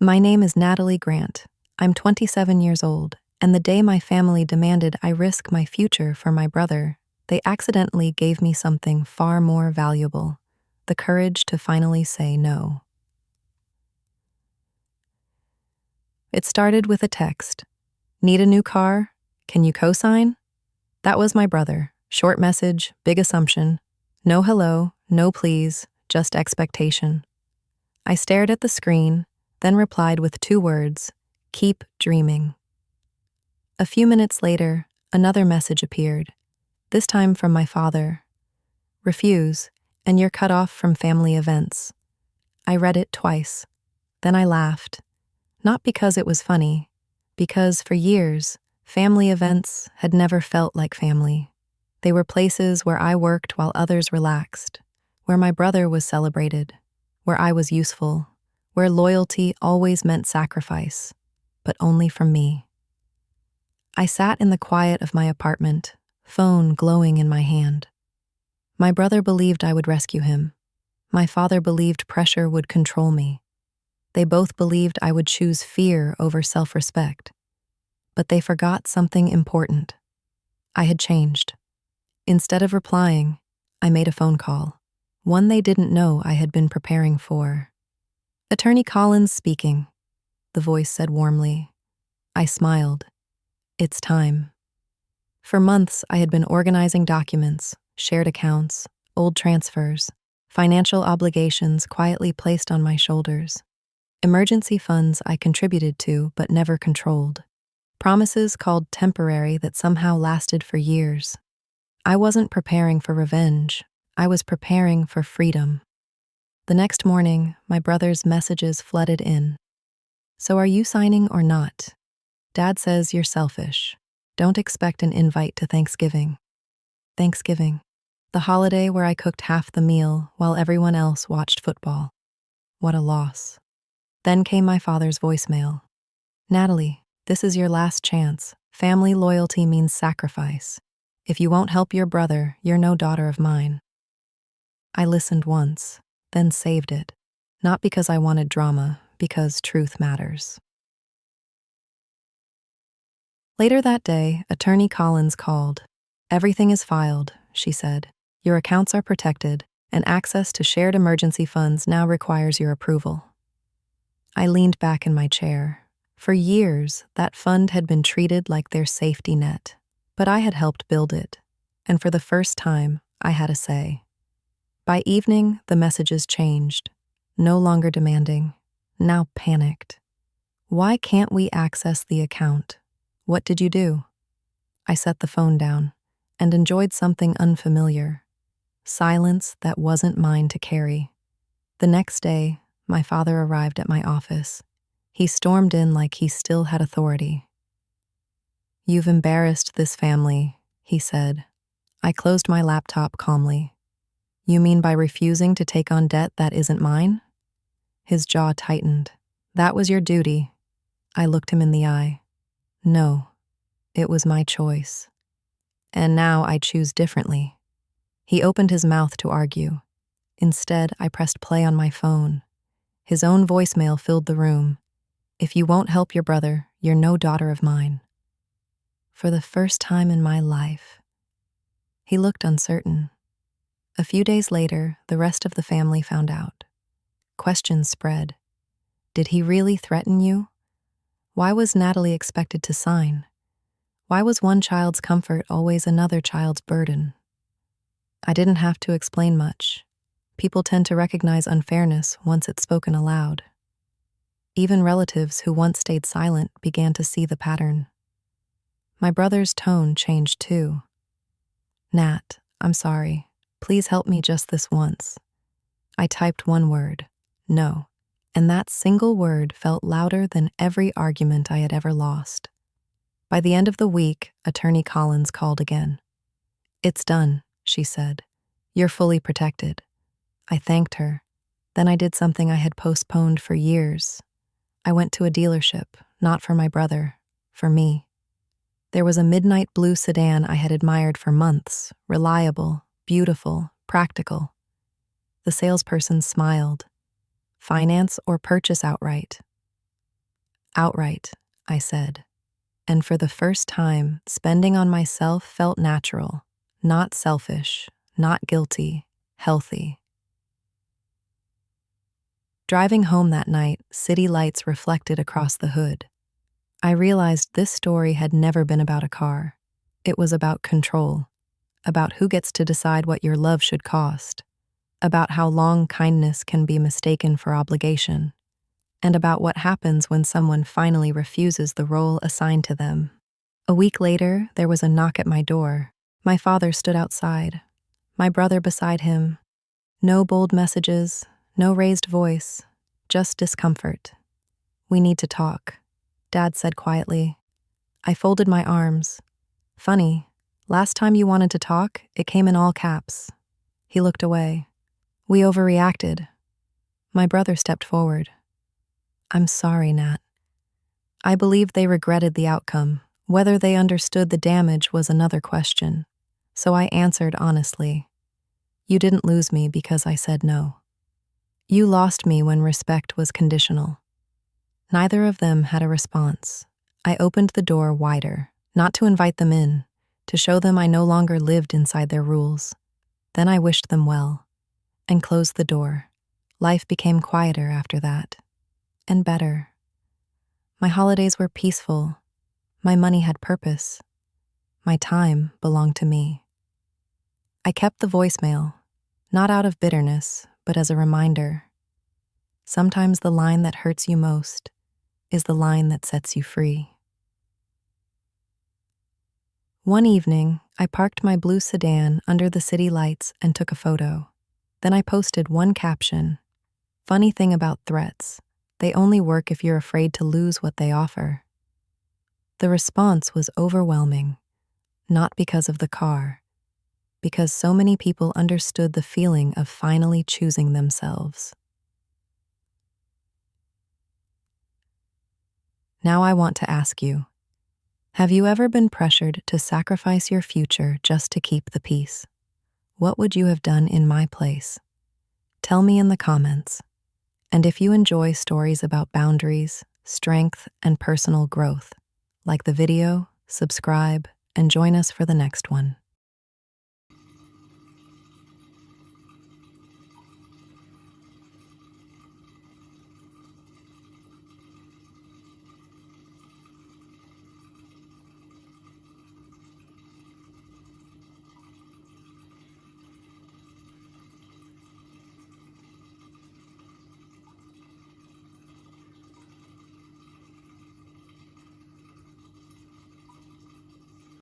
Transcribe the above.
My name is Natalie Grant. I'm 27 years old, and the day my family demanded I risk my future for my brother, they accidentally gave me something far more valuable: the courage to finally say no. It started with a text. Need a new car? Can you co-sign? That was my brother. Short message, big assumption. No hello, no please, just expectation. I stared at the screen, then replied with 2 words: keep dreaming. A few minutes later, another message appeared, this time from my father. Refuse, and you're cut off from family events. I read it twice. Then I laughed. Not because it was funny, because for years, family events had never felt like family. They were places where I worked while others relaxed, where my brother was celebrated, where I was useful, where loyalty always meant sacrifice, but only from me. I sat in the quiet of my apartment, phone glowing in my hand. My brother believed I would rescue him. My father believed pressure would control me. They both believed I would choose fear over self-respect. But they forgot something important. I had changed. Instead of replying, I made a phone call, one they didn't know I had been preparing for. "Attorney Collins speaking," the voice said warmly. I smiled. It's time. For months, I had been organizing documents, shared accounts, old transfers, financial obligations quietly placed on my shoulders. Emergency funds I contributed to but never controlled. Promises called temporary that somehow lasted for years. I wasn't preparing for revenge. I was preparing for freedom. The next morning, my brother's messages flooded in. "So are you signing or not? Dad says you're selfish. Don't expect an invite to Thanksgiving." Thanksgiving, the holiday where I cooked half the meal while everyone else watched football. What a loss. Then came my father's voicemail. "Natalie, this is your last chance. Family loyalty means sacrifice. If you won't help your brother, you're no daughter of mine." I listened once, then saved it. Not because I wanted drama, because truth matters. Later that day, Attorney Collins called. "Everything is filed," she said. "Your accounts are protected, and access to shared emergency funds now requires your approval." I leaned back in my chair. For years, that fund had been treated like their safety net, but I had helped build it, and for the first time, I had a say. By evening, the messages changed. No longer demanding, now panicked. "Why can't we access the account? What did you do?" I set the phone down and enjoyed something unfamiliar. Silence that wasn't mine to carry. The next day, my father arrived at my office. He stormed in like he still had authority. "You've embarrassed this family," he said. I closed my laptop calmly. "You mean by refusing to take on debt that isn't mine?" His jaw tightened. "That was your duty." I looked him in the eye. "No, it was my choice. And now I choose differently." He opened his mouth to argue. Instead, I pressed play on my phone. His own voicemail filled the room. "If you won't help your brother, you're no daughter of mine." For the first time in my life. He looked uncertain. A few days later, the rest of the family found out. Questions spread. Did he really threaten you? Why was Natalie expected to sign? Why was one child's comfort always another child's burden? I didn't have to explain much. People tend to recognize unfairness once it's spoken aloud. Even relatives who once stayed silent began to see the pattern. My brother's tone changed too. "Nat, I'm sorry. Please help me just this once." I typed one word, "No," and that single word felt louder than every argument I had ever lost. By the end of the week, Attorney Collins called again. "It's done," she said. "You're fully protected." I thanked her. Then I did something I had postponed for years. I went to a dealership, not for my brother, for me. There was a midnight blue sedan I had admired for months, reliable, beautiful, practical. The salesperson smiled. "Finance or purchase outright?" Outright, I said. And for the first time, spending on myself felt natural, not selfish, not guilty, healthy. Driving home that night, city lights reflected across the hood. I realized this story had never been about a car. It was about control, about who gets to decide what your love should cost, about how long kindness can be mistaken for obligation, and about what happens when someone finally refuses the role assigned to them. A week later, there was a knock at my door. My father stood outside, my brother beside him. No bold messages, no raised voice, just discomfort. "We need to talk," Dad said quietly. I folded my arms. "Funny, last time you wanted to talk, it came in all caps." He looked away. "We overreacted." My brother stepped forward. "I'm sorry, Nat." I believed they regretted the outcome. Whether they understood the damage was another question. So I answered honestly. "You didn't lose me because I said no. You lost me when respect was conditional." Neither of them had a response. I opened the door wider, not to invite them in, to show them I no longer lived inside their rules. Then I wished them well, and closed the door. Life became quieter after that, and better. My holidays were peaceful. My money had purpose. My time belonged to me. I kept the voicemail, not out of bitterness, but as a reminder. Sometimes the line that hurts you most is the line that sets you free. One evening, I parked my blue sedan under the city lights and took a photo. Then I posted one caption. "Funny thing about threats, they only work if you're afraid to lose what they offer." The response was overwhelming, not because of the car, because so many people understood the feeling of finally choosing themselves. Now I want to ask you, have you ever been pressured to sacrifice your future just to keep the peace? What would you have done in my place? Tell me in the comments. And if you enjoy stories about boundaries, strength, and personal growth, like the video, subscribe, and join us for the next one.